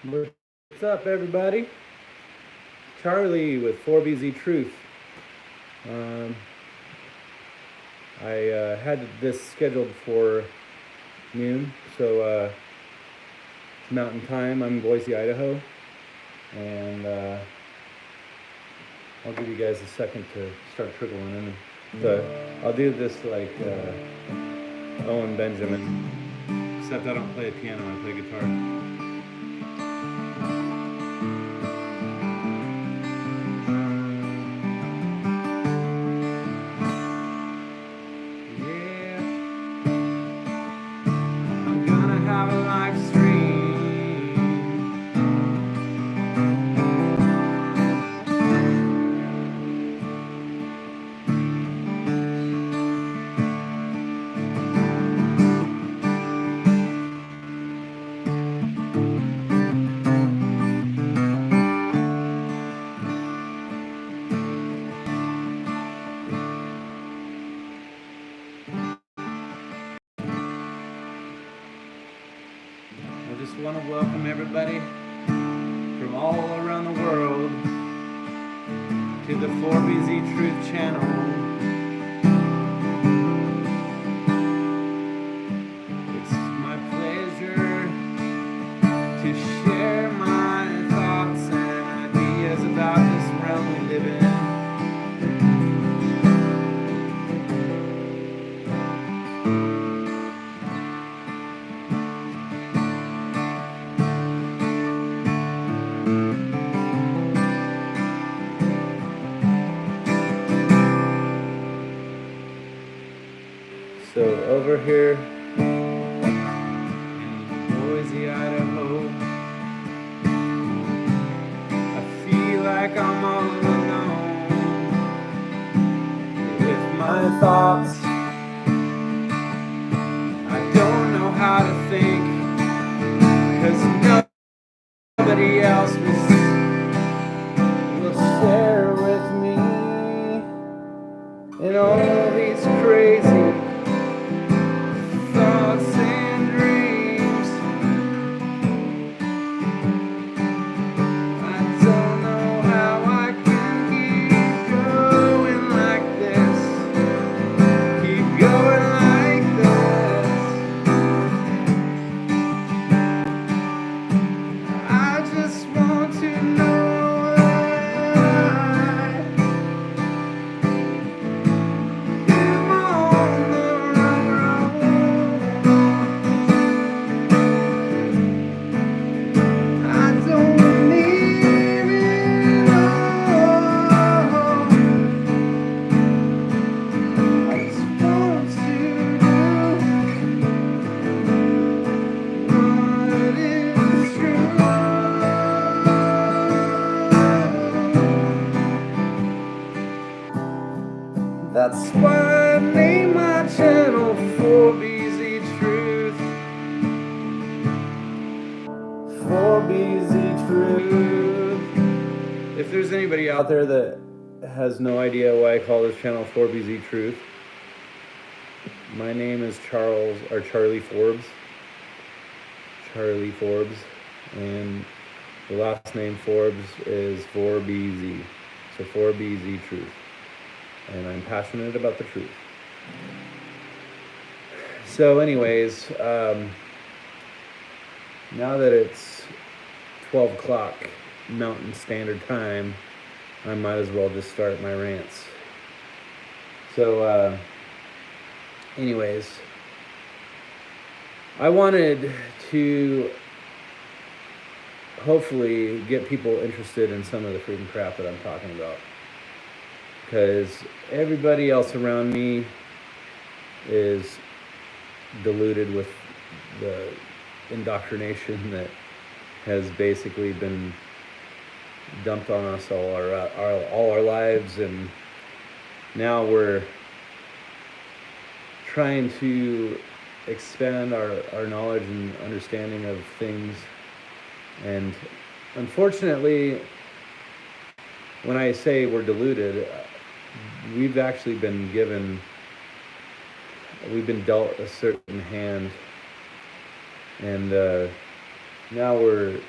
What's up, everybody? Charlie with 4bztruth. Um, I had this scheduled for noon, so it's Mountain Time. I'm in Boise, Idaho, and I'll give you guys a second to start trickling in. So I'll do this like Owen Benjamin, except I don't play a piano, I play guitar. Have a live stream. I just want to welcome everybody from all around the world to the 4bztruth channel. It's my pleasure to share my thoughts and ideas about this realm we live in. So over here in Boise, Idaho, I feel like I'm all alone with my thoughts. I don't know how to think, 'cause nobody else will share with me in all these crazy thoughts and dreams. I don't know how I can keep going like this. Keep going like this. I just want to know that I'm on the right road. I don't need it all. I just want to do what is true. That's why I named my channel 4bztruth. 4bztruth. If there's anybody out there that has no idea why I call this channel 4bztruth, my name is Charlie Forbes. Charlie Forbes, and the last name Forbes is 4bz, so 4bztruth, and I'm passionate about the truth. So anyways, now that it's 12 o'clock Mountain Standard Time, I might as well just start my rants. So anyways, I wanted to hopefully get people interested in some of the freaking crap that I'm talking about, because everybody else around me is deluded with the indoctrination that has basically been dumped on us all our lives, and now we're trying to expand our knowledge and understanding of things. And unfortunately, when I say we're deluded, we've actually been dealt a certain hand, and now we're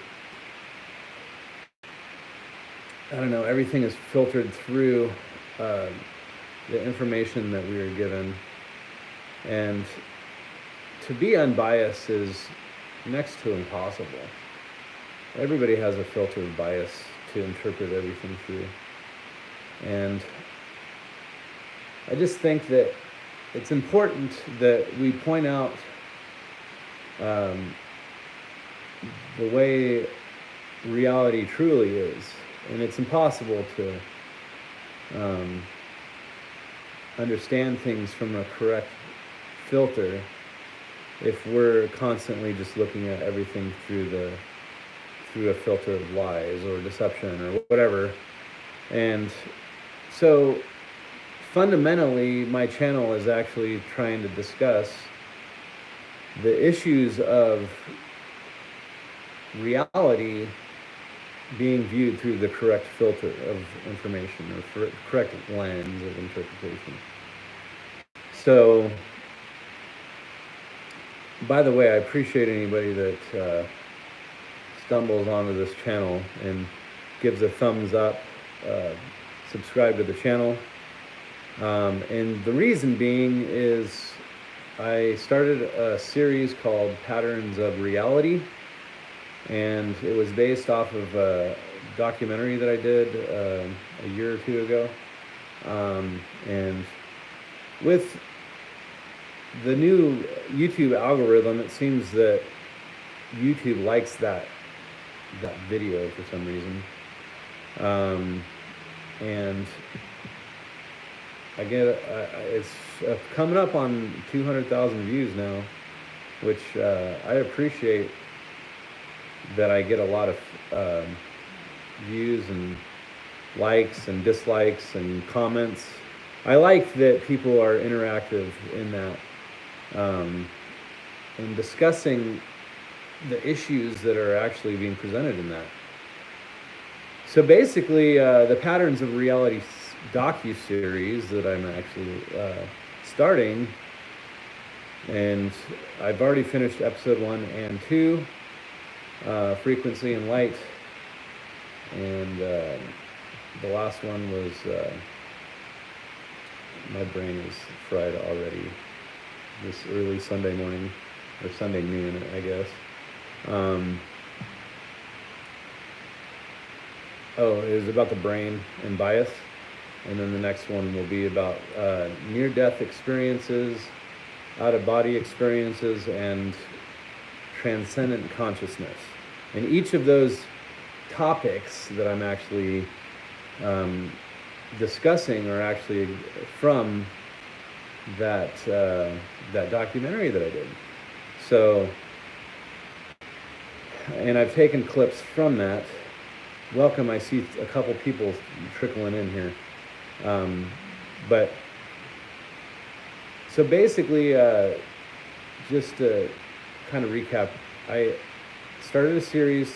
I don't know, everything is filtered through the information that we are given. And to be unbiased is next to impossible. Everybody has a filtered bias to interpret everything through. And I just think that it's important that we point out the way reality truly is. And it's impossible to understand things from a correct filter if we're constantly just looking at everything through a filter of lies or deception or whatever. And so fundamentally, my channel is actually trying to discuss the issues of reality being viewed through the correct filter of information or correct lens of interpretation. So, by the way, I appreciate anybody that stumbles onto this channel and gives a thumbs up, subscribe to the channel. And the reason being is I started a series called Patterns of Reality, and it was based off of a documentary that I did a year or two ago. And with the new YouTube algorithm, it seems that YouTube likes that video for some reason. And I get it's coming up on 200,000 views now, which I appreciate that I get a lot of views and likes and dislikes and comments. I like that people are interactive in that, and discussing the issues that are actually being presented in that. So basically, the Patterns of Reality docu-series that I'm actually starting, and I've already finished episode 1 and 2, Frequency and Light, and the last one was, my brain is fried already, this early Sunday morning, or Sunday noon, I guess. It was about the brain and bias. And then the next one will be about near-death experiences, out-of-body experiences, and transcendent consciousness. And each of those topics that I'm actually discussing are actually from that documentary that I did. So, and I've taken clips from that. Welcome, I see a couple people trickling in here. But so basically, just to kind of recap, I started a series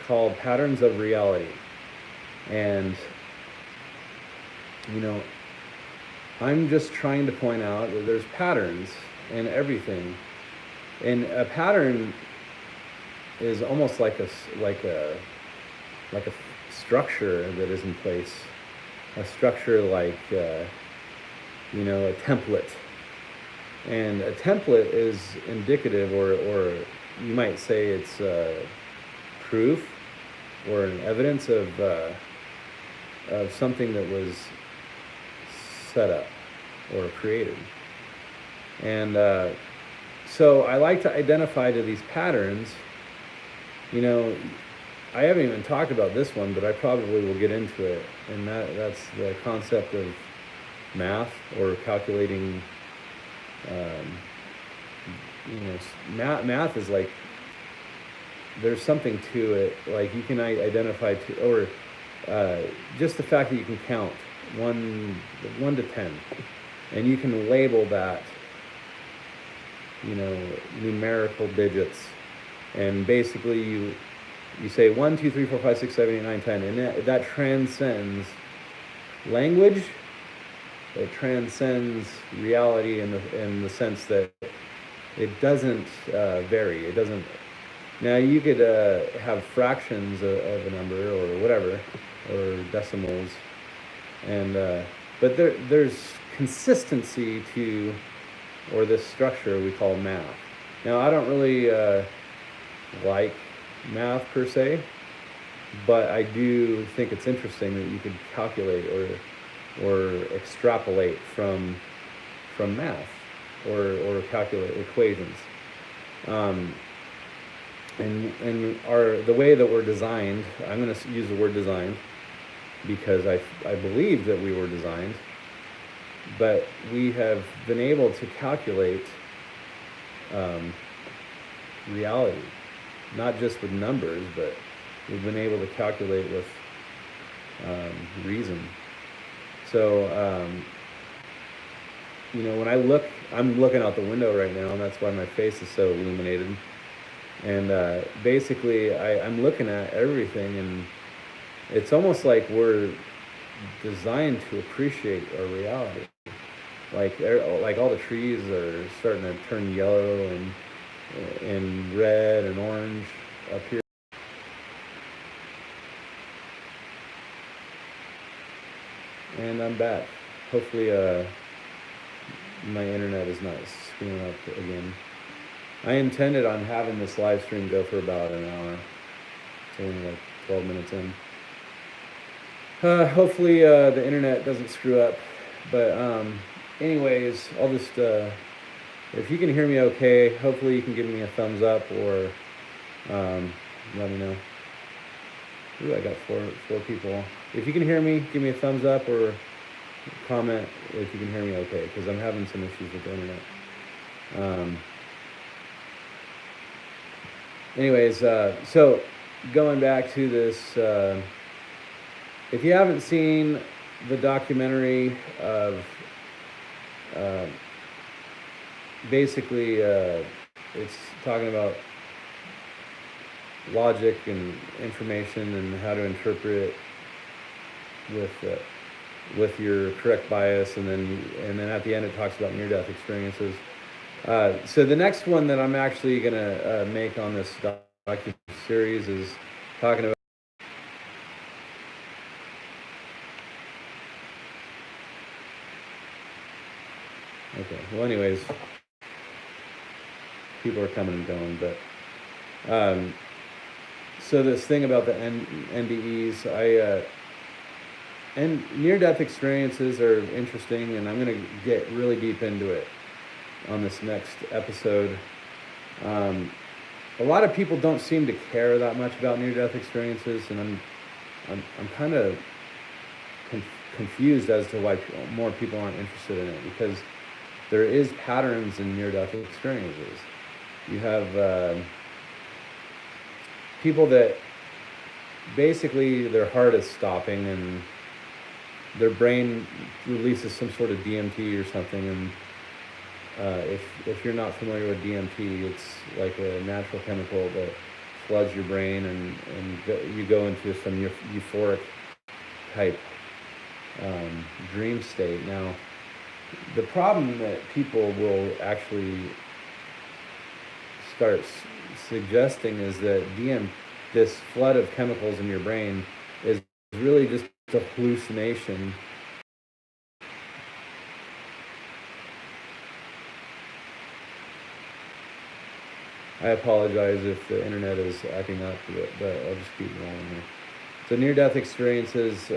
called Patterns of Reality. And, you know, I'm just trying to point out that there's patterns in everything. And a pattern is almost like a structure that is in place. A structure like, a template. And a template is indicative, or you might say it's proof or an evidence of something that was set up or created. And so I like to identify to these patterns. I haven't even talked about this one, but I probably will get into it. And that's the concept of math, or calculating. Math is like, there's something to it. Like you can identify or just the fact that you can count 1 to 10, and you can label that, numerical digits, and basically you say 1, 2, 3, 4, 5, 6, 7, 8, 9, 10, and that transcends language. It transcends reality in the sense that it doesn't vary. It doesn't, Now you could have fractions of a number or whatever, or decimals, and but there's consistency to, or this structure we call math. Now I don't really like math per se, but I do think it's interesting that you could calculate or extrapolate from math or calculate equations. And the way that we're designed, I'm going to use the word designed because I believe that we were designed, but we have been able to calculate reality, not just with numbers, but we've been able to calculate with reason. So, when I'm looking out the window right now, and that's why my face is so illuminated. And basically, I'm looking at everything, and it's almost like we're designed to appreciate our reality. Like all the trees are starting to turn yellow and red and orange up here. And I'm back. Hopefully, my internet is not screwing up again. I intended on having this live stream go for about an hour. It's only like 12 minutes in. Hopefully the internet doesn't screw up. But anyways, I'll just, if you can hear me okay, hopefully you can give me a thumbs up or let me know. Ooh, I got four people. If you can hear me, give me a thumbs up or comment if you can hear me okay, because I'm having some issues with the internet. Anyways, so going back to this, if you haven't seen the documentary of, basically, it's talking about logic and information and how to interpret with your correct bias, and then at the end it talks about near-death experiences. So the next one that I'm actually going to make on this docu-series is talking about. Okay, well anyways, people are coming and going, but so this thing about the NDEs, and near-death experiences are interesting, and I'm going to get really deep into it on this next episode. A lot of people don't seem to care that much about near-death experiences, and I'm kind of confused as to why more people aren't interested in it, because there is patterns in near-death experiences. You have people that basically their heart is stopping and their brain releases some sort of DMT or something, and if you're not familiar with DMT, it's like a natural chemical that floods your brain, and you go into some euphoric type dream state. Now, the problem that people will actually start suggesting is that this flood of chemicals in your brain is really just a hallucination. I apologize if the internet is acting up, but I'll just keep rolling here. So near-death experiences,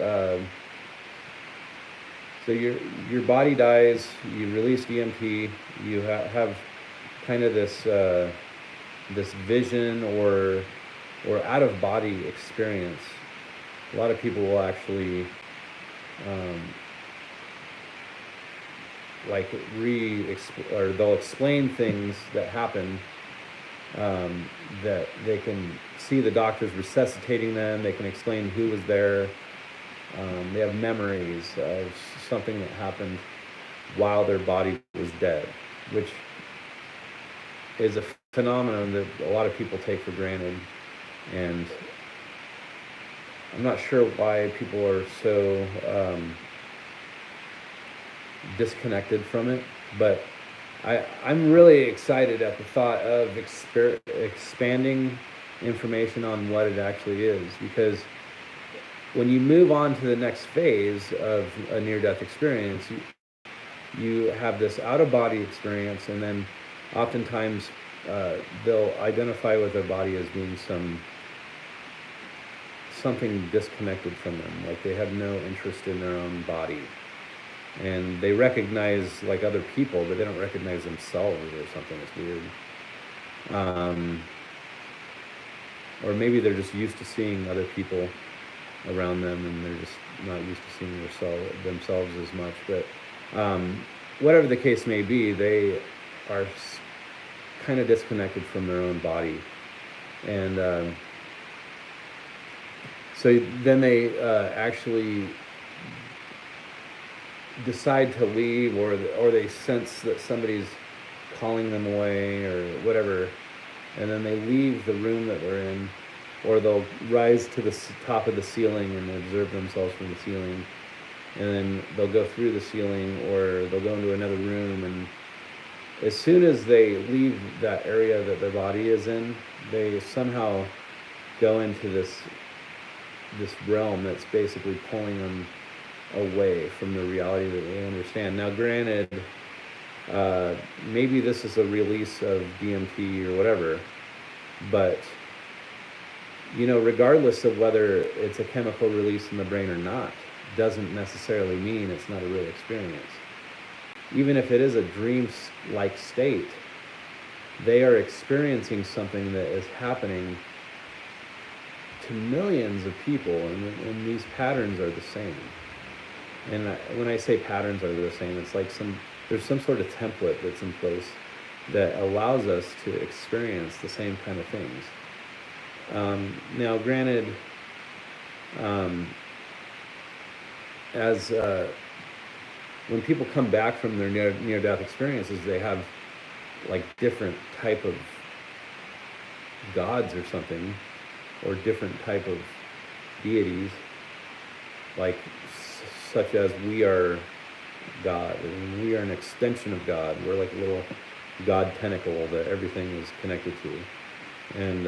so your body dies, you release DMT, you have kind of this vision or out-of-body experience. A lot of people will actually or they'll explain things that happen, that they can see the doctors resuscitating them, they can explain who was there, they have memories of something that happened while their body was dead, which is a phenomenon that a lot of people take for granted, and I'm not sure why people are so disconnected from it, but I'm really excited at the thought of expanding information on what it actually is. Because when you move on to the next phase of a near-death experience, you have this out-of-body experience, and then oftentimes they'll identify with their body as being something disconnected from them, like they have no interest in their own body, and they recognize like other people, but they don't recognize themselves or something. It's weird. Or maybe they're just used to seeing other people around them, and they're just not used to seeing themselves as much. But whatever the case may be, they are kind of disconnected from their own body. And so then they actually decide to leave, or they sense that somebody's calling them away or whatever, and then they leave the room that they're in, or they'll rise to the top of the ceiling and observe themselves from the ceiling, and then they'll go through the ceiling, or they'll go into another room, and as soon as they leave that area that their body is in, they somehow go into this realm that's basically pulling them away from the reality that they understand. Now, granted, maybe this is a release of DMT or whatever, but regardless of whether it's a chemical release in the brain or not, doesn't necessarily mean it's not a real experience. Even if it is a dream-like state, they are experiencing something that is happening to millions of people, and these patterns are the same. And when I say patterns are the same, it's like there's some sort of template that's in place that allows us to experience the same kind of things. Now, granted, when people come back from their near-death experiences, they have like different type of gods or something, or different type of deities, like such as we are God, and we are an extension of God. We're like a little God tentacle that everything is connected to. And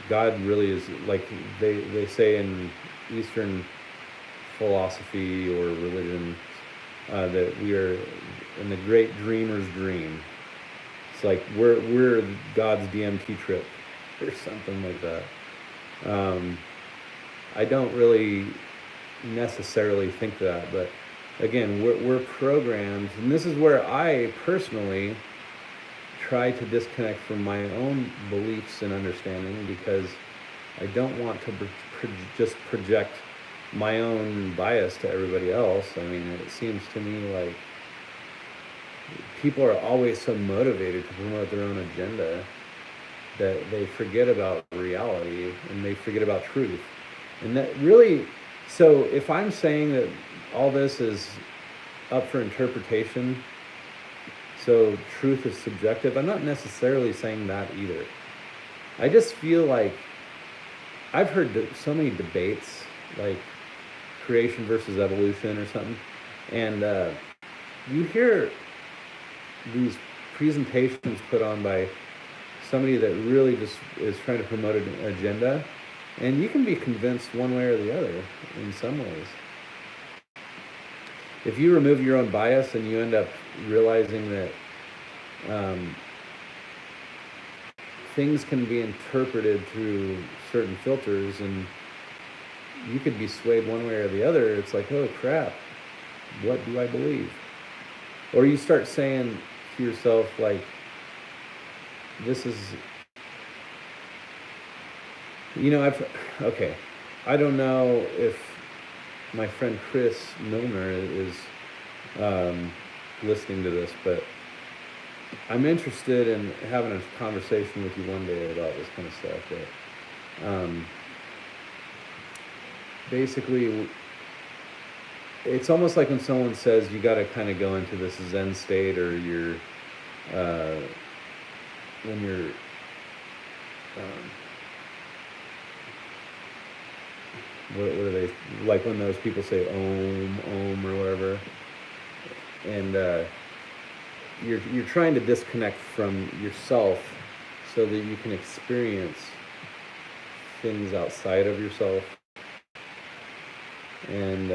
God really is, like they say in Eastern philosophy or religion, that we are in the great dreamer's dream. It's like we're God's DMT trip or something like that. I don't really necessarily think that, but again, we're programmed, and this is where I personally try to disconnect from my own beliefs and understanding, because I don't want to just project my own bias to everybody else. I mean, it seems to me like people are always so motivated to promote their own agenda that they forget about reality, and they forget about truth. And that really, so if I'm saying that all this is up for interpretation, so truth is subjective, I'm not necessarily saying that either. I just feel like I've heard so many debates, like creation versus evolution or something, and you hear these presentations put on by somebody that really just is trying to promote an agenda, and you can be convinced one way or the other in some ways. If you remove your own bias and you end up realizing that things can be interpreted through certain filters, and you could be swayed one way or the other, it's like, oh crap, what do I believe? Or you start saying to yourself, like, this is, I don't know if my friend Chris Milner is listening to this, but I'm interested in having a conversation with you one day about this kind of stuff. But basically, it's almost like when someone says you got to kind of go into this Zen state, or you're when you're what are they, like when those people say om or whatever, and you're trying to disconnect from yourself so that you can experience things outside of yourself. And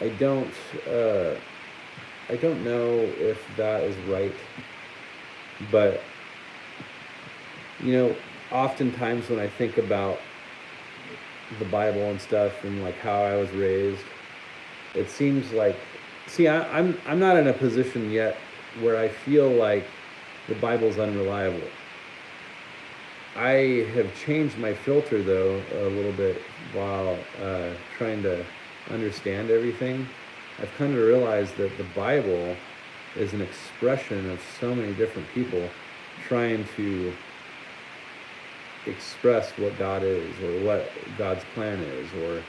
I don't know if that is right, but oftentimes when I think about the Bible and stuff and like how I was raised, it seems like, I'm not in a position yet where I feel like the Bible's unreliable. I have changed my filter though a little bit while trying to understand everything. I've come to realize that the Bible is an expression of so many different people trying to express what God is or what God's plan is. Or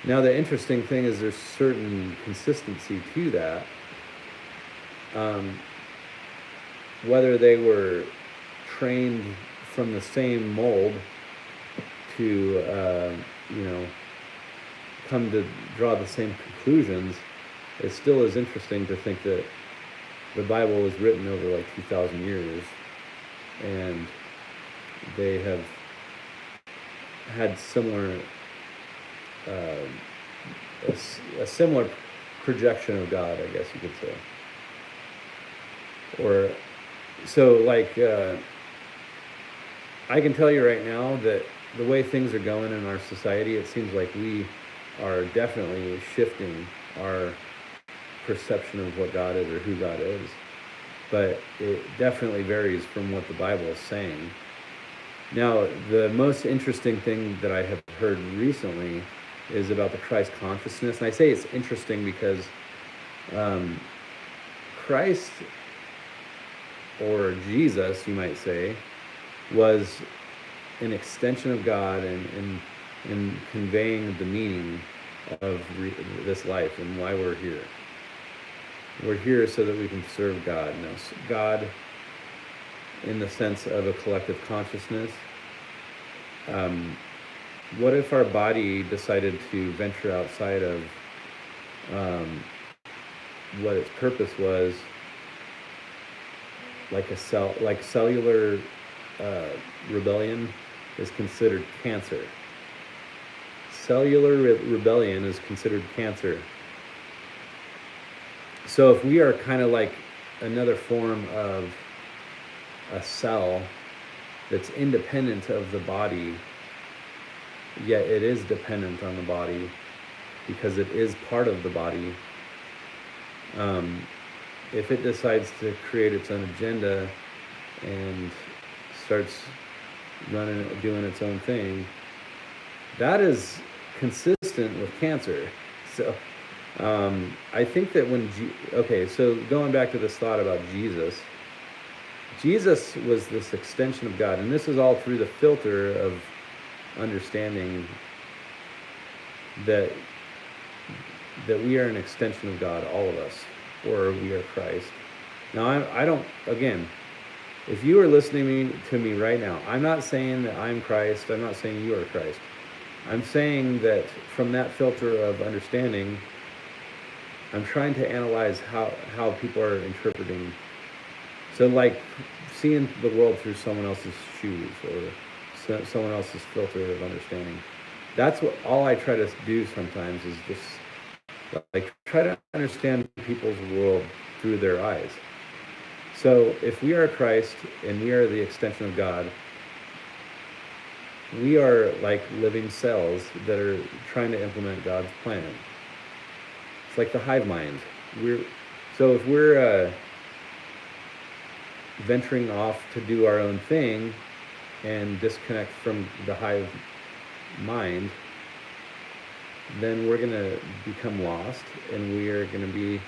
now the interesting thing is there's certain consistency to that. Whether they were trained from the same mold to come to draw the same conclusions, it still is interesting to think that the Bible was written over like 2,000 years, and they have had similar a similar projection of God, I guess you could say. Or so like I can tell you right now that the way things are going in our society, it seems like we are definitely shifting our perception of what God is or who God is. But it definitely varies from what the Bible is saying. Now, the most interesting thing that I have heard recently is about the Christ consciousness. And I say it's interesting because Christ, or Jesus, you might say, was an extension of God in conveying the meaning of this life and why we're here. We're here so that we can serve God. Now, God, in the sense of a collective consciousness, what if our body decided to venture outside of what its purpose was, like cellular rebellion is considered cancer. Cellular rebellion is considered cancer. So if we are kind of like another form of a cell that's independent of the body, yet it is dependent on the body because it is part of the body, if it decides to create its own agenda and starts doing its own thing, that is consistent with cancer. So I think that so going back to this thought about Jesus was this extension of God, and this is all through the filter of understanding that we are an extension of God, all of us, or we are Christ. Now, I don't, again, if you are listening to me right now, I'm not saying that I'm Christ, I'm not saying you are Christ. I'm saying that from that filter of understanding, I'm trying to analyze how people are interpreting. So like seeing the world through someone else's shoes or someone else's filter of understanding. That's what all I try to do sometimes, is just like try to understand people's world through their eyes. So if we are Christ and we are the extension of God, we are like living cells that are trying to implement God's plan. It's like the hive mind. So if we're venturing off to do our own thing and disconnect from the hive mind, then we're going to become lost, and we are going to be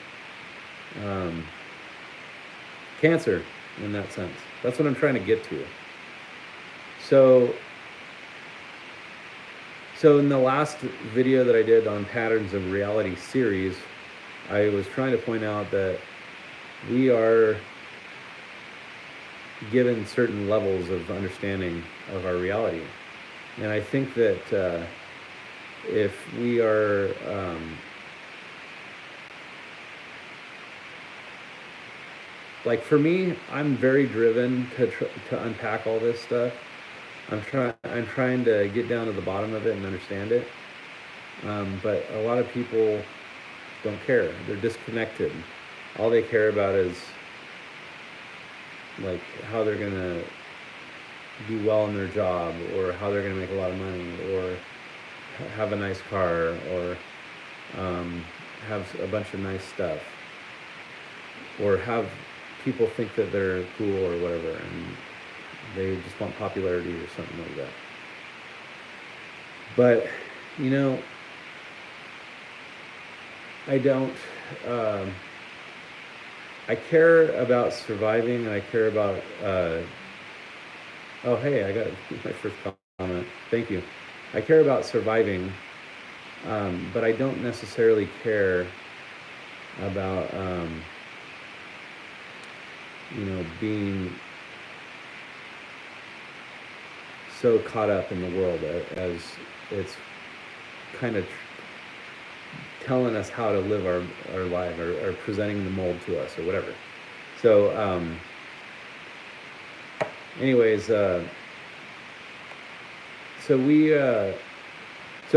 cancer in that sense. That's what I'm trying to get to. So in the last video that I did on Patterns of Reality series, I was trying to point out that we are given certain levels of understanding of our reality. And I think that if we are like for me, I'm very driven to unpack all this stuff. I'm trying to get down to the bottom of it and understand it. But a lot of people don't care. They're disconnected. All they care about is like how they're gonna do well in their job, or how they're gonna make a lot of money, or have a nice car, or have a bunch of nice stuff, or have people think that they're cool or whatever, and they just want popularity or something like that. But you know, I don't. I care about surviving, and I care about. Oh, hey, I got my first comment. Thank you. I care about surviving, but I don't necessarily care about, being so caught up in the world as it's kind of telling us how to live our life, or presenting the mold to us or whatever. So anyways,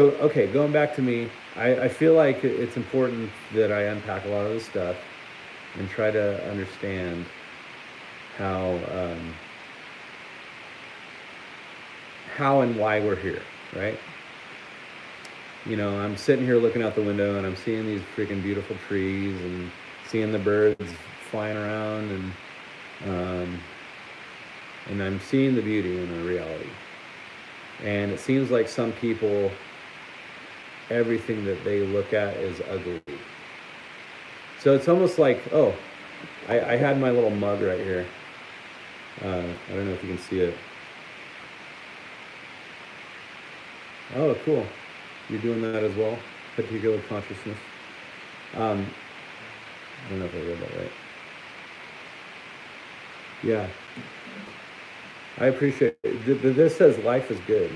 okay, going back to me, I feel like it's important that I unpack a lot of this stuff and try to understand how and why we're here, right? You know, I'm sitting here looking out the window and I'm seeing these freaking beautiful trees and seeing the birds flying around, and I'm seeing the beauty in the reality. And it seems like some people, everything that they look at is ugly. So it's almost like, oh, I had my little mug right here. I don't know if you can see it. Oh, cool. You're doing that as well? Particular consciousness. I don't know if I read that right. Yeah. I appreciate it. This says life is good.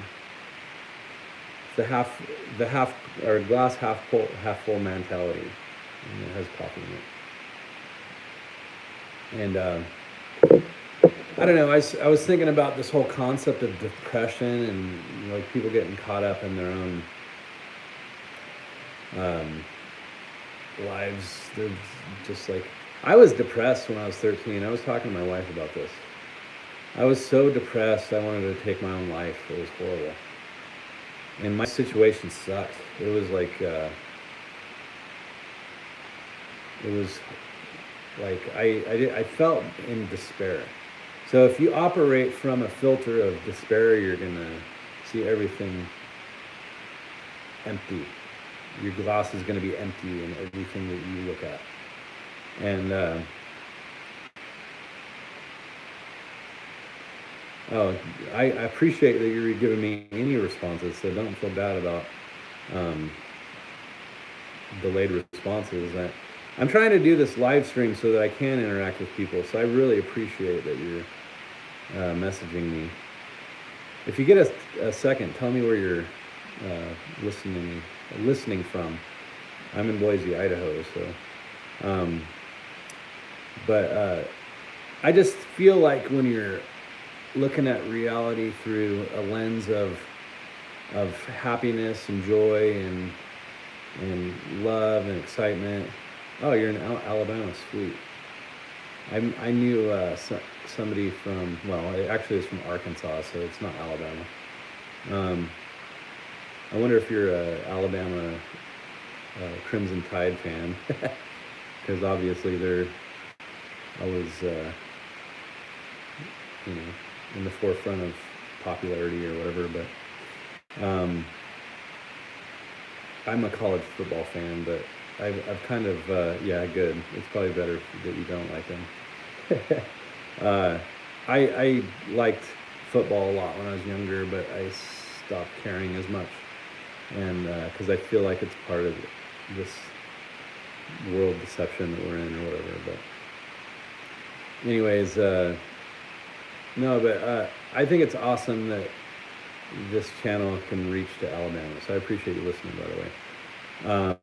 It's the half or glass half full mentality. And it has coffee in it. And I don't know. I was thinking about this whole concept of depression, and like people getting caught up in their own lives. They're just like, I was depressed when I was 13. I was talking to my wife about this. I was so depressed, I wanted to take my own life. It was horrible. And my situation sucked. It was like, I felt in despair. So if you operate from a filter of despair, you're gonna see everything empty. Your glass is gonna be empty in everything that you look at. And I appreciate that you're giving me any responses, so don't feel bad about delayed responses. I'm trying to do this live stream so that I can interact with people, so I really appreciate that you're messaging me. If you get a second, tell me where you're listening from. I'm in Boise, Idaho, so but I just feel like when you're looking at reality through a lens of happiness and joy and love and excitement. Oh, you're in Alabama, sweet. I knew somebody from, well, it actually is from Arkansas, so it's not Alabama. I wonder if you're a Alabama Crimson Tide fan, because obviously they're always in the forefront of popularity or whatever. But I'm a college football fan, but I've kind of yeah, good. It's probably better that you don't like them. I liked football a lot when I was younger, but I stopped caring as much, and because I feel like it's part of this world deception that we're in or whatever. But anyways, no, but I think it's awesome that this channel can reach to Alabama, so I appreciate you listening, by the way.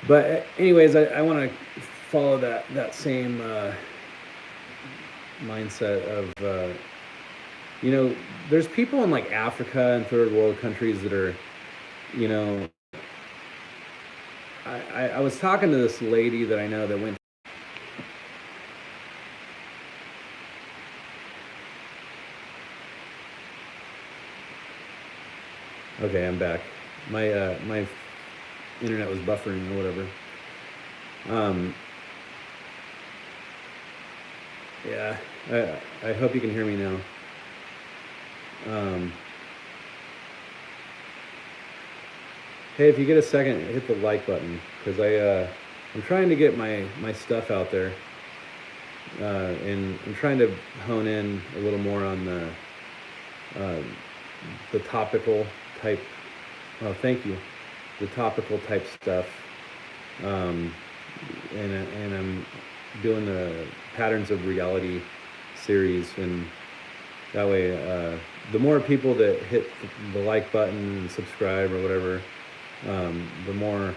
But anyways, I want to follow that same mindset of you know, there's people in like Africa and third world countries that are, you know, I was talking to this lady that I know that went. Okay, I'm back. My internet was buffering or whatever. Yeah, I hope you can hear me now. Hey, if you get a second, hit the like button, because I'm trying to get my stuff out there, and I'm trying to hone in a little more on the topical type. Oh, thank you. The topical type stuff, and I'm doing the Patterns of Reality series, and that way, the more people that hit the like button and subscribe or whatever, the more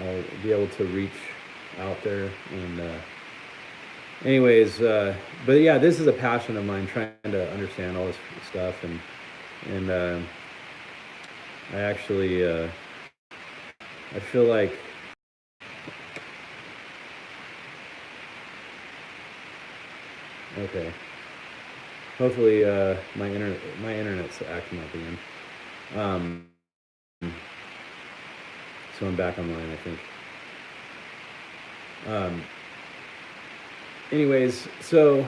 I'll be able to reach out there. And anyways, but yeah, this is a passion of mine, trying to understand all this stuff, and I actually I feel like okay. Hopefully, my internet's acting up again. So I'm back online, I think. Anyways, so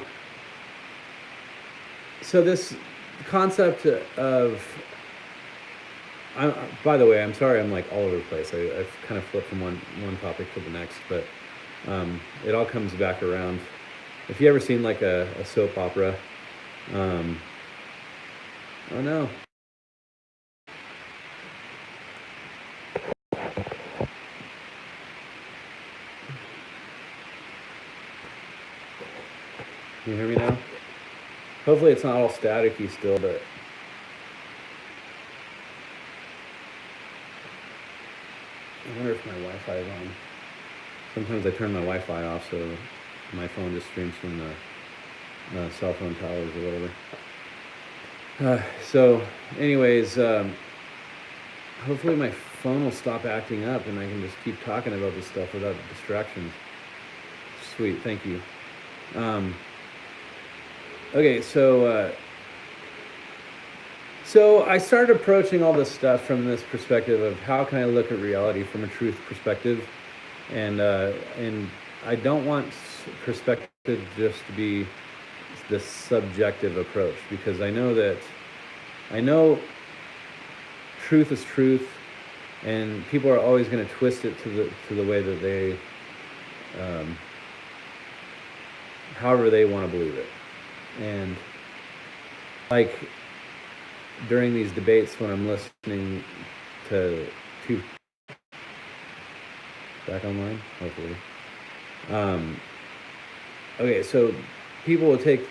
this concept of, by the way, I'm sorry, I'm like all over the place. I've kind of flipped from one topic to the next, but it all comes back around. If you ever seen like a soap opera, oh no. Can you hear me now? Hopefully it's not all staticky still, but I wonder if my Wi-Fi is on. Sometimes I turn my Wi-Fi off so my phone just streams from the cell phone towers or whatever. So anyways, hopefully my phone will stop acting up and I can just keep talking about this stuff without distractions. Sweet, thank you. Okay, so I started approaching all this stuff from this perspective of how can I look at reality from a truth perspective, and I don't want perspective just to be this subjective approach, because I know truth is truth, and people are always going to twist it to the way that they, however they want to believe it. And like during these debates, when I'm listening to back online, hopefully. Okay, so people will take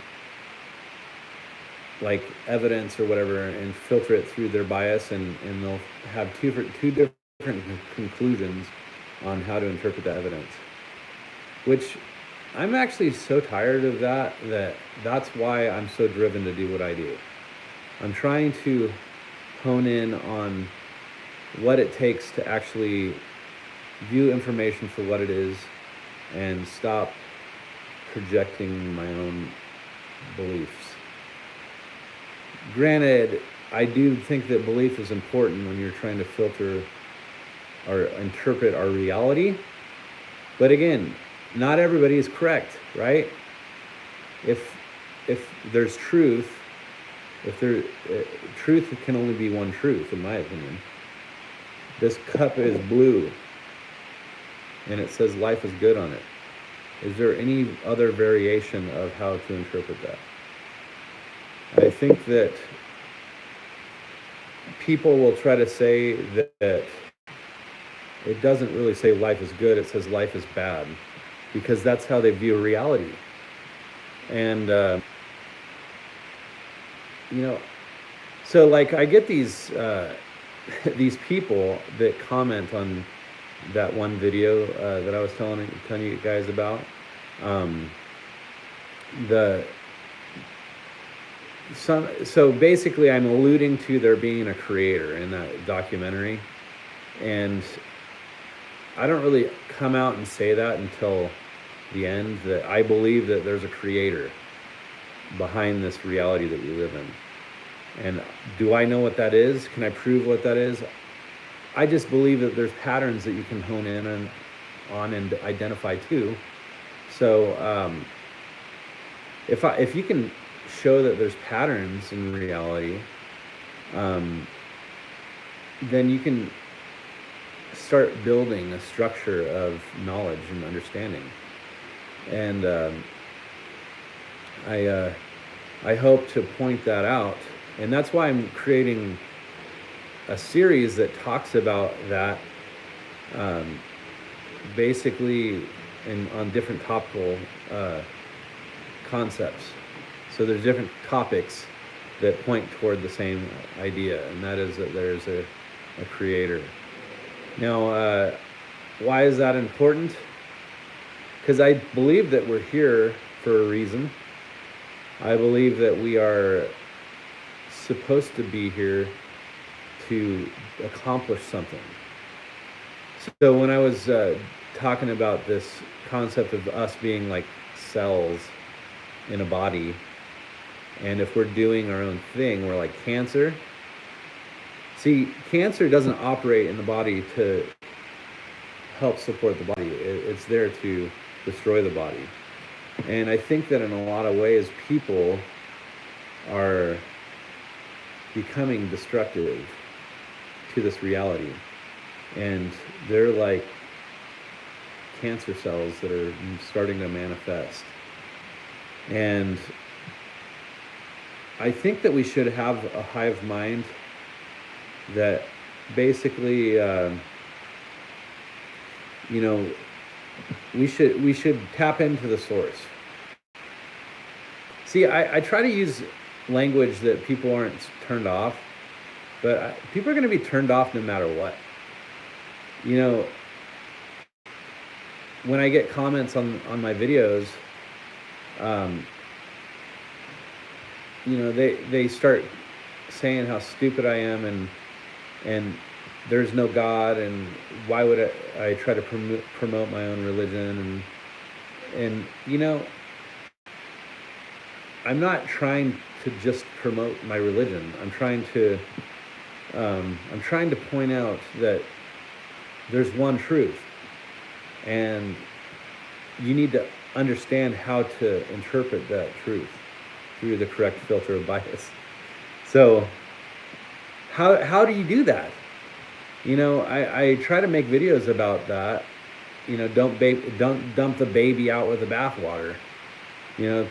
like evidence or whatever and filter it through their bias, and they'll have two different conclusions on how to interpret the evidence, which I'm actually so tired of that's why I'm so driven to do what I do. I'm trying to hone in on what it takes to actually view information for what it is and stop projecting my own beliefs. Granted, I do think that belief is important when you're trying to filter or interpret our reality, but again, not everybody is correct, right? If there's truth, truth can only be one truth, in my opinion. This cup is blue, and it says life is good on it. Is there any other variation of how to interpret that? I think that people will try to say that it doesn't really say life is good, it says life is bad, because that's how they view reality. And so like I get these these people that comment on that one video that I was telling you guys about. Um, the so basically, I'm alluding to there being a creator in that documentary, and I don't really come out and say that until the end, that I believe that there's a creator behind this reality that we live in. And do I know what that is? Can I prove what that is? I just believe that there's patterns that you can hone in on and identify too. So if you can show that there's patterns in reality, then you can start building a structure of knowledge and understanding. And I hope to point that out, and that's why I'm creating a series that talks about that, basically on different topical concepts. So there's different topics that point toward the same idea, and that is that there's a creator. Now, why is that important? Because I believe that we're here for a reason. I believe that we are supposed to be here to accomplish something. So when I was talking about this concept of us being like cells in a body, and if we're doing our own thing, we're like cancer. See, cancer doesn't operate in the body to help support the body. It's there to destroy the body. And I think that in a lot of ways, people are becoming destructive to this reality. And they're like cancer cells that are starting to manifest. And I think that we should have a hive mind that basically, we should tap into the source. See, I try to use language that people aren't turned off, but people are going to be turned off no matter what. When I get comments on my videos, they start saying how stupid I am, and there's no God, and why would I try to promote my own religion, and I'm not trying to just promote my religion. I'm trying to point out that there's one truth, and you need to understand how to interpret that truth through the correct filter of bias. So how do you do that? I try to make videos about that. Don't dump the baby out with the bathwater.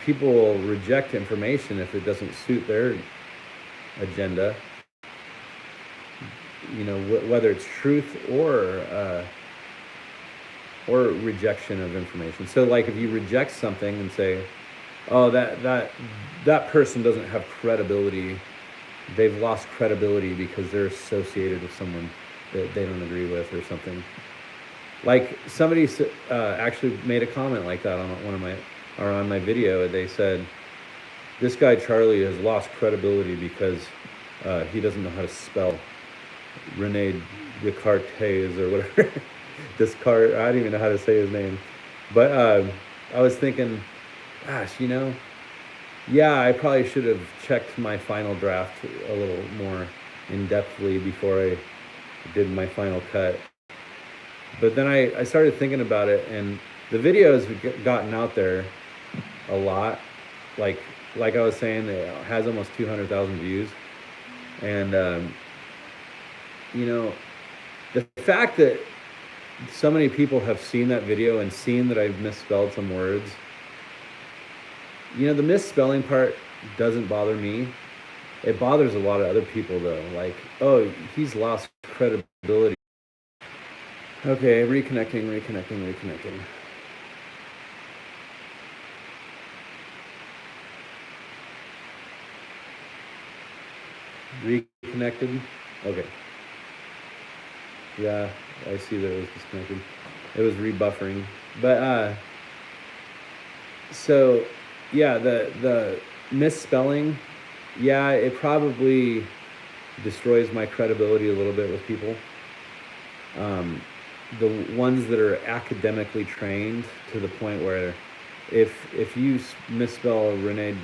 People will reject information if it doesn't suit their agenda. Whether it's truth or rejection of information. So, like, if you reject something and say, "Oh, that person doesn't have credibility. They've lost credibility because they're associated with someone that they don't agree with," or something. Like, somebody actually made a comment like that on my video. They said, "This guy Charlie has lost credibility because he doesn't know how to spell Rene Descartes or whatever." Descartes, I don't even know how to say his name. But I was thinking, gosh, yeah, I probably should have checked my final draft a little more in-depthly before I did my final cut. But then I started thinking about it, and the video has gotten out there a lot. Like I was saying, it has almost 200,000 views. And, the fact that so many people have seen that video and seen that I've misspelled some words, the misspelling part doesn't bother me. It bothers a lot of other people, though. Like, oh, he's lost credibility. Okay, reconnecting. Reconnected? Okay. Yeah, I see that it was disconnected. It was rebuffering. But so yeah, the misspelling, yeah, it probably destroys my credibility a little bit with people. Um, the ones that are academically trained to the point where if you misspell Rene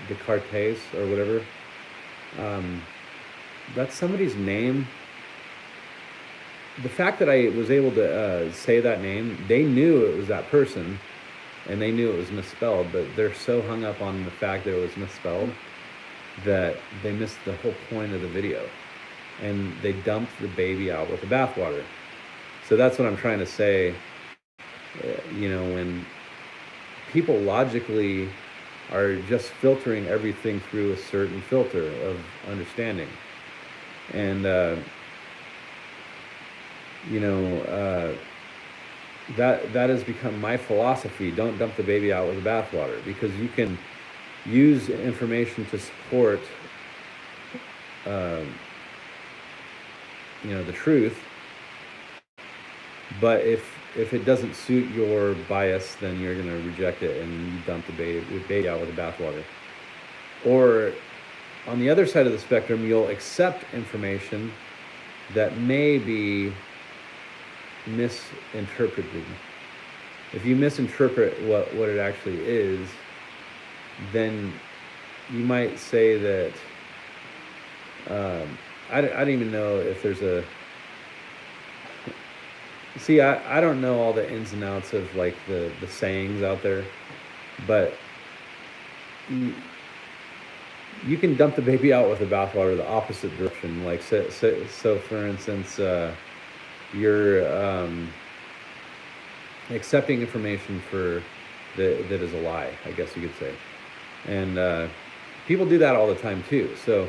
Descartes or whatever, um, that's somebody's name. The fact that I was able to say that name, they knew it was that person, and they knew it was misspelled, but they're so hung up on the fact that it was misspelled that they missed the whole point of the video, and they dumped the baby out with the bathwater. So that's what I'm trying to say. When people logically are just filtering everything through a certain filter of understanding, and that has become my philosophy. Don't dump the baby out with the bathwater, because you can use information to support the truth, but if it doesn't suit your bias, then you're going to reject it and you dump the baby out with the bathwater. Or on the other side of the spectrum, you'll accept information that may be misinterpreted. If you misinterpret what it actually is, then you might say that I don't even know if there's a... See, I don't know all the ins and outs of like the sayings out there, but you can dump the baby out with the bathwater the opposite direction. Like so for instance, you're accepting information that is a lie, I guess you could say. And people do that all the time too. So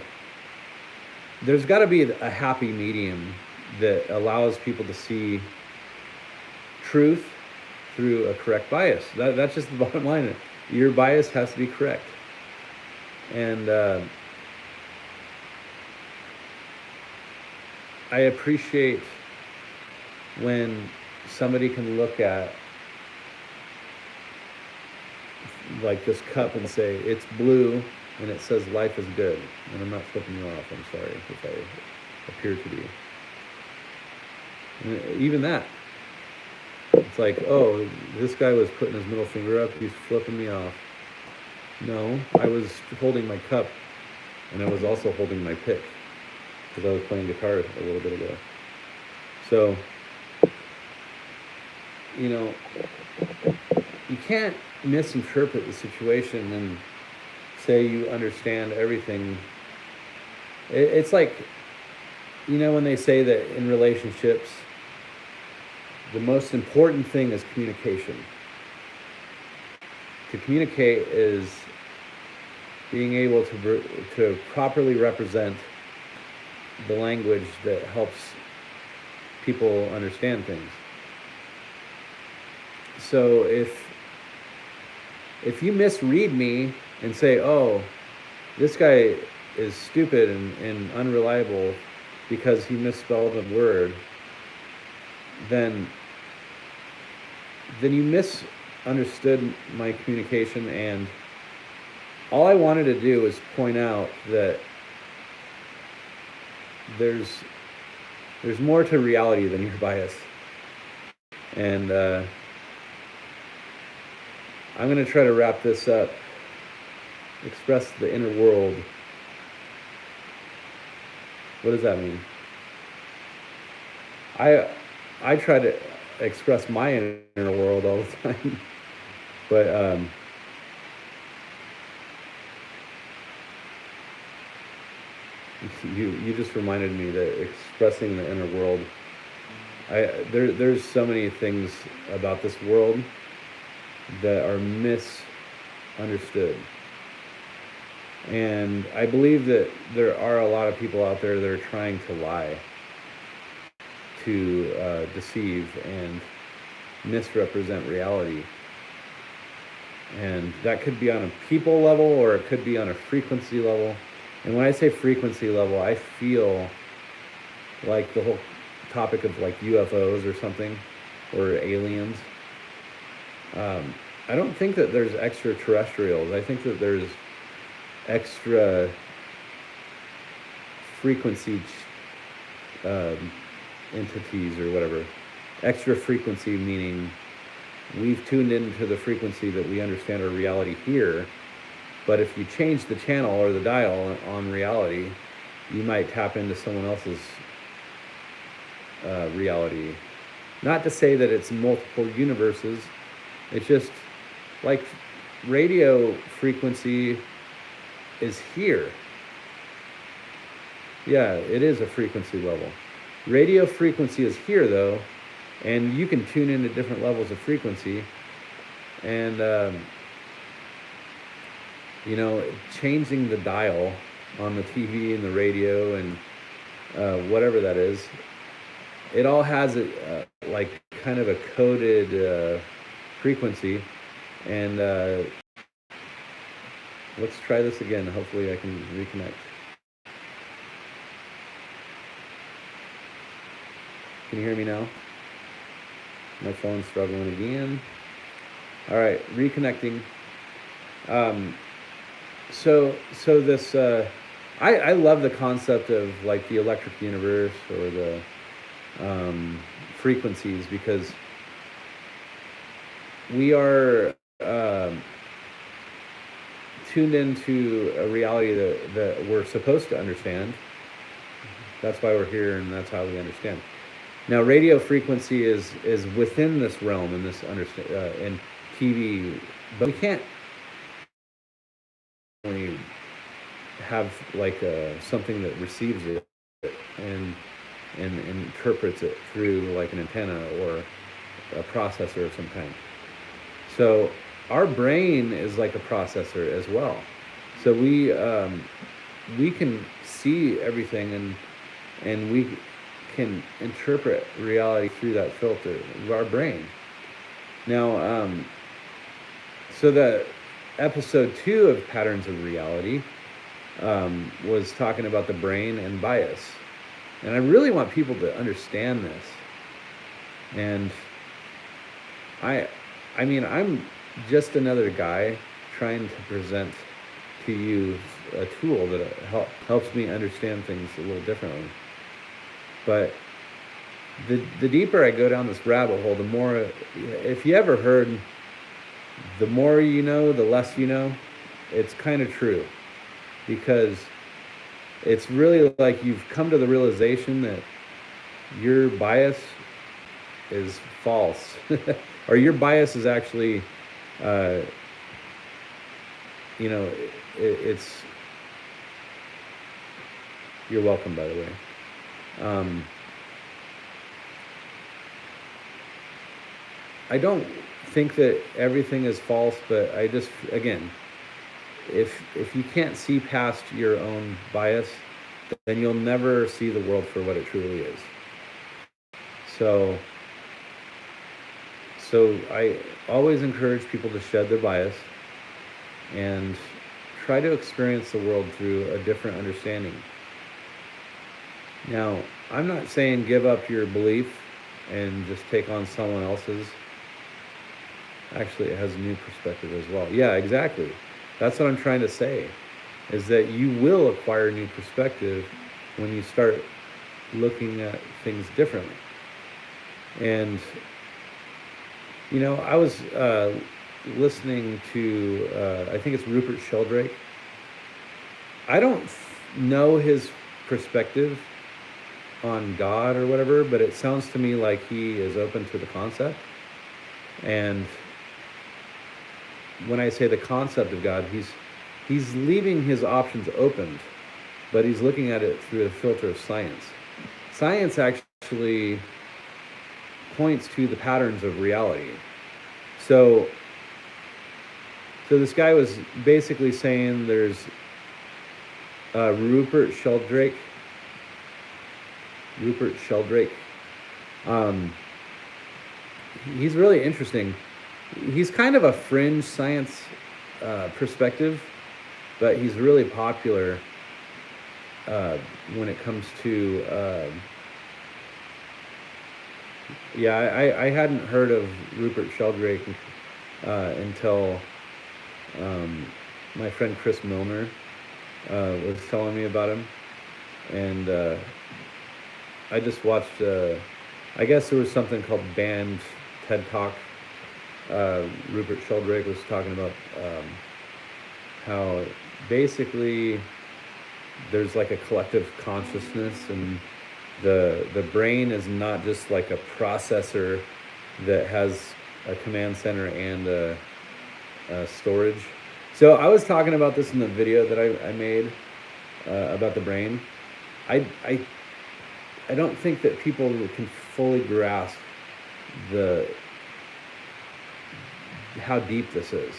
there's got to be a happy medium that allows people to see truth through a correct bias. That's just the bottom line. Your bias has to be correct. And I appreciate when somebody can look at like this cup and say, it's blue and it says life is good. And I'm not flipping you off, I'm sorry if I appear to be. And even that, it's like, oh, this guy was putting his middle finger up, he's flipping me off. No, I was holding my cup, and I was also holding my pick, because I was playing guitar a little bit ago. So, you can't misinterpret the situation and say you understand everything. It's like, when they say that in relationships, the most important thing is communication. To communicate is being able to properly represent the language that helps people understand things. So if you misread me and say, oh, this guy is stupid and unreliable because he misspelled a word, then you misunderstood my communication, and all I wanted to do was point out that there's more to reality than your bias. And I'm going to try to wrap this up. Express the inner world. What does that mean? I try to express my inner world all the time, but you just reminded me that expressing the inner world, there's so many things about this world that are misunderstood, and I believe that there are a lot of people out there that are trying to lie, to deceive and misrepresent reality. And that could be on a people level, or it could be on a frequency level. And when I say frequency level, I feel like the whole topic of like UFOs or something, or aliens. I don't think that there's extraterrestrials. I think that there's extra frequency entities or whatever. Extra frequency meaning we've tuned into the frequency that we understand our reality here, but if you change the channel or the dial on reality, you might tap into someone else's reality. Not to say that it's multiple universes, it's just like radio frequency is here. Yeah, it is a frequency level. Radio frequency is here though, and you can tune into different levels of frequency, and you know, changing the dial on the TV and the radio and whatever that is, it all has a like kind of a coded frequency. And let's try this again. Hopefully I can reconnect. Can you hear me now? My phone's struggling again. All right, reconnecting. So this, I love the concept of like the electric universe or the frequencies, because we are tuned into a reality that we're supposed to understand. That's why we're here, and that's how we understand. Now, radio frequency is within this realm and this in TV, but we can't only have like something that receives it and interprets it through like an antenna or a processor of some kind. So our brain is like a processor as well. So we can see everything and we can interpret reality through that filter of our brain. Now, so the episode 2 of Patterns of Reality was talking about the brain and bias. And I really want people to understand this. And I mean, I'm just another guy trying to present to you a tool that helps me understand things a little differently. But the deeper I go down this rabbit hole, the more, if you ever heard, the more you know, the less you know, it's kind of true. Because it's really like you've come to the realization that your bias is false. Or your bias is actually, you know, it's, you're welcome, by the way. I don't think that everything is false, but I just, again, if you can't see past your own bias, then you'll never see the world for what it truly is. So I always encourage people to shed their bias and try to experience the world through a different understanding. Now, I'm not saying give up your belief and just take on someone else's. Actually, it has a new perspective as well. Yeah, exactly. That's what I'm trying to say, is that you will acquire new perspective when you start looking at things differently. And, you know, I was listening to, I think it's Rupert Sheldrake. I don't know his perspective on God or whatever, but it sounds to me like he is open to the concept. And when I say the concept of God, he's leaving his options open, but he's looking at it through the filter of science. Science actually points to the patterns of reality. So this guy was basically saying there's Rupert Sheldrake. He's really interesting. He's kind of a fringe science perspective, but he's really popular when it comes to Yeah, I hadn't heard of Rupert Sheldrake until um, my friend Chris Milner was telling me about him, and I just watched. I guess there was something called Banned TED Talk. Rupert Sheldrake was talking about how basically there's like a collective consciousness, and the brain is not just like a processor that has a command center and a storage. So I was talking about this in the video that I made about the brain. I, I I don't think that people can fully grasp the how deep this is.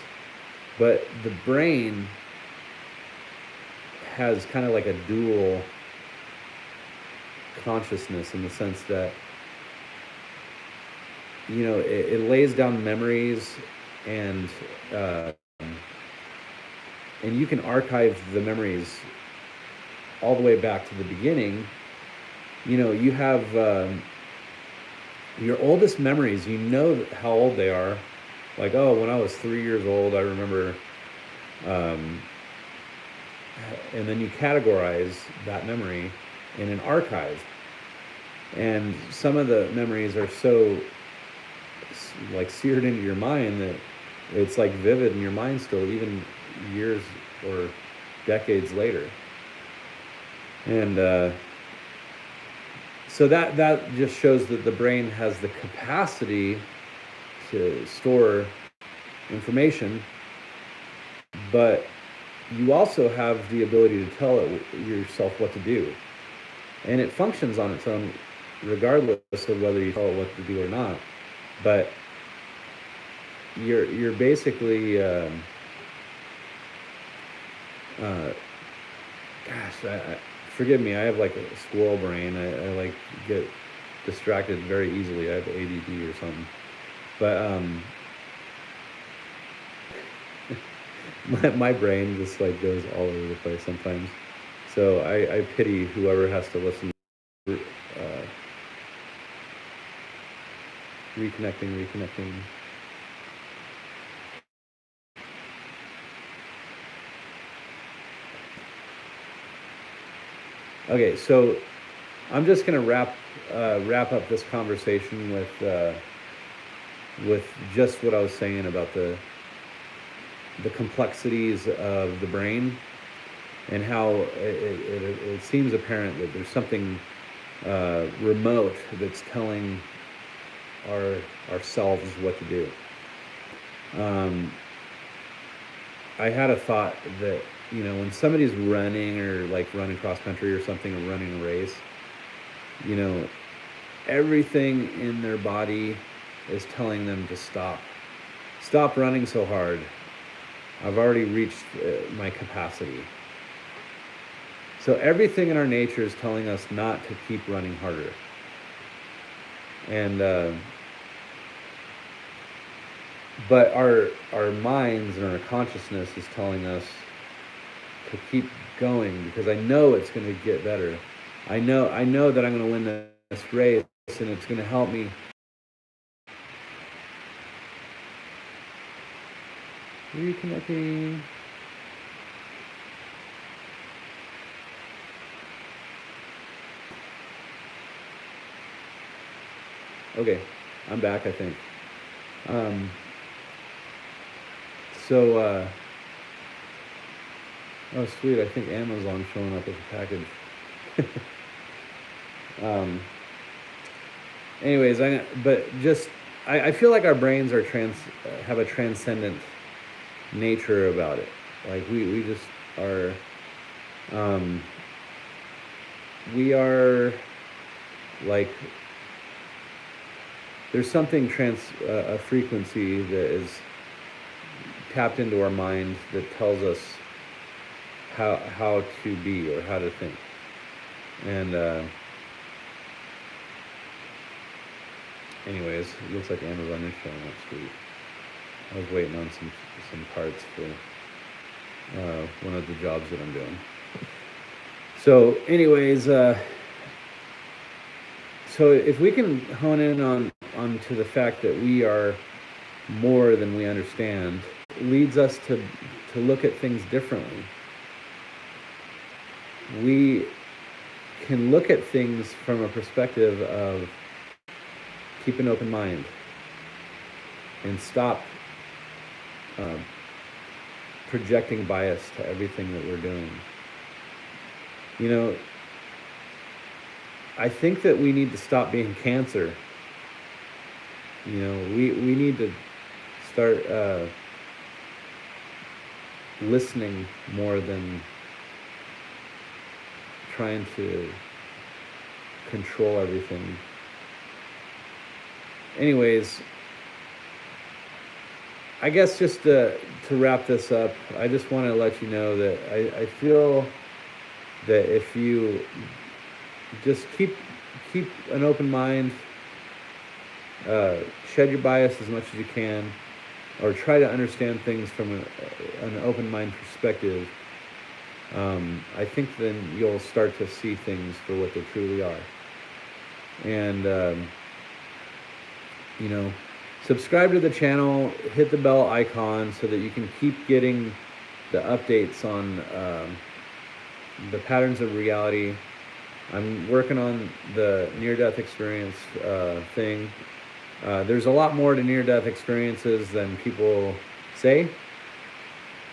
But the brain has kind of like a dual consciousness, in the sense that it lays down memories, and uh, and you can archive the memories all the way back to the beginning. You have your oldest memories. You know how old they are. Like, oh, when I was 3 years old, I remember. And then you categorize that memory in an archive. And some of the memories are so like seared into your mind that it's like vivid in your mind still, even years or decades later. And so that just shows that the brain has the capacity to store information, but you also have the ability to tell yourself what to do, and it functions on its own regardless of whether you tell it what to do or not. But you're basically forgive me, I have like a squirrel brain. I like get distracted very easily. I have ADD or something. But my brain just like goes all over the place sometimes. So I pity whoever has to listen. Reconnecting. Okay, so I'm just gonna wrap up this conversation with just what I was saying about the complexities of the brain, and how it seems apparent that there's something remote that's telling ourselves what to do. I had a thought that when somebody's running, or like running cross country or something, or running a race, everything in their body is telling them to stop running so hard. I've already reached my capacity. So everything in our nature is telling us not to keep running harder. And but our minds and our consciousness is telling us to keep going, because I know it's going to get better. I know that I'm going to win this race, and it's going to help me. Reconnecting. Okay, I'm back, I think. Oh sweet, I think Amazon's showing up with a package. Anyways, I feel like our brains are have a transcendent nature about it. Like we just are, we are like, there's something a frequency that is tapped into our mind that tells us how to be, or how to think. And anyways, it looks like Amazon is showing up. Sweet. I was waiting on some parts for one of the jobs that I'm doing. So anyways, So if we can hone in onto the fact that we are more than we understand, it leads us to look at things differently. We can look at things from a perspective of keep an open mind and stop projecting bias to everything that we're doing. You know, I think that we need to stop being cancer. You know, we need to start listening more than trying to control everything. Anyways, I guess just to wrap this up, I just want to let you know that I feel that if you just keep an open mind, shed your bias as much as you can, or try to understand things from an open mind perspective, I think then you'll start to see things for what they truly are. And you know, subscribe to the channel, hit the bell icon so that you can keep getting the updates on the patterns of reality. I'm working on the near-death experience thing. There's a lot more to near-death experiences than people say.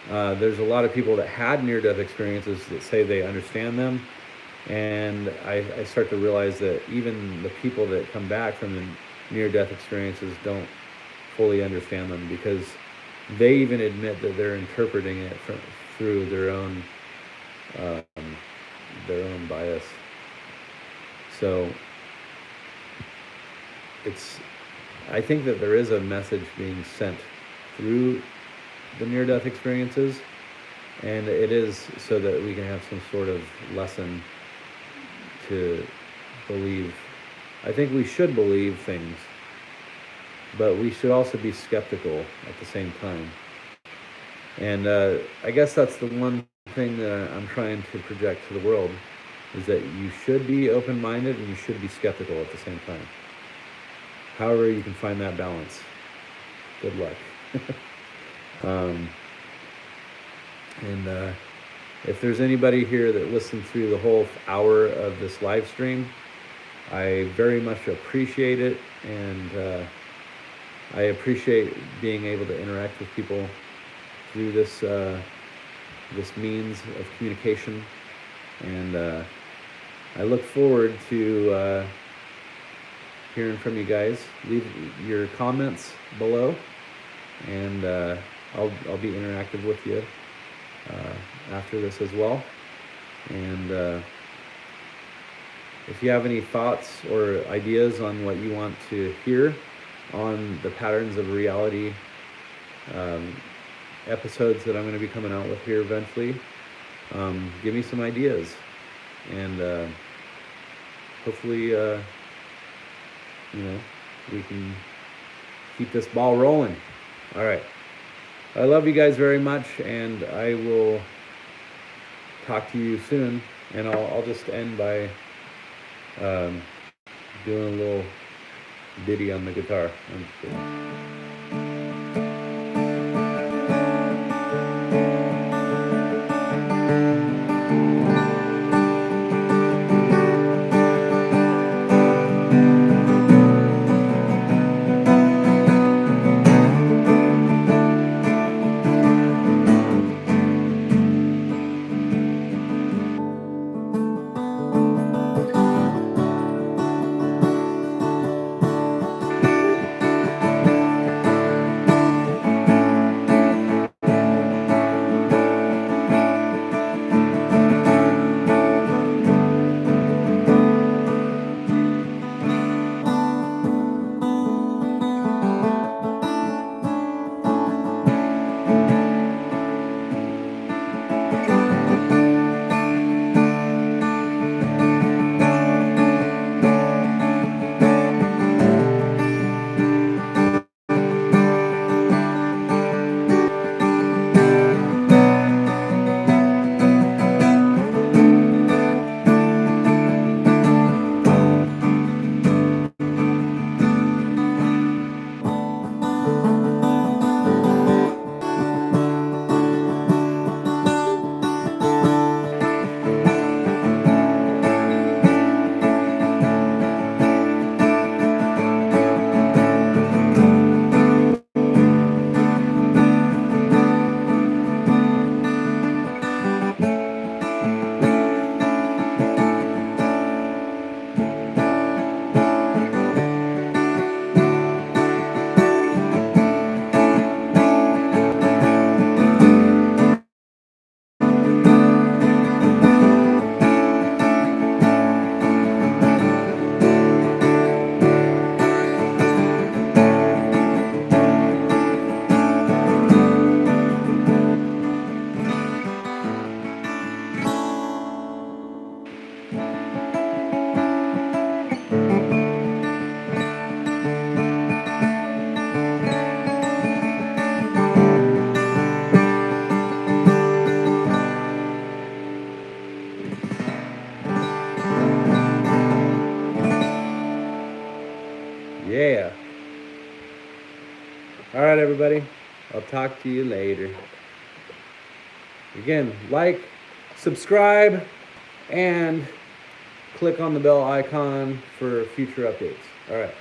There's a lot of people that had near-death experiences that say they understand them. And I start to realize that even the people that come back from the near-death experiences don't fully understand them, because they even admit that they're interpreting it through their own bias. So I think that there is a message being sent through the near-death experiences, and it is so that we can have some sort of lesson to believe. I think we should believe things, but we should also be skeptical at the same time. And I guess that's the one thing that I'm trying to project to the world, is that you should be open-minded and you should be skeptical at the same time. However you can find that balance. Good luck. If there's anybody here that listened through the whole hour of this live stream, I very much appreciate it, and I appreciate being able to interact with people through this means of communication, and I look forward to hearing from you guys. Leave your comments below, and I'll be interactive with you after this as well. And if you have any thoughts or ideas on what you want to hear on the patterns of reality episodes that I'm going to be coming out with here eventually, give me some ideas, and hopefully we can keep this ball rolling. All right, I love you guys very much, and I will talk to you soon. And I'll just end by doing a little ditty on the guitar. I'm just kidding. Yeah. All right, everybody. I'll talk to you later. Again, like, subscribe, and click on the bell icon for future updates. All right.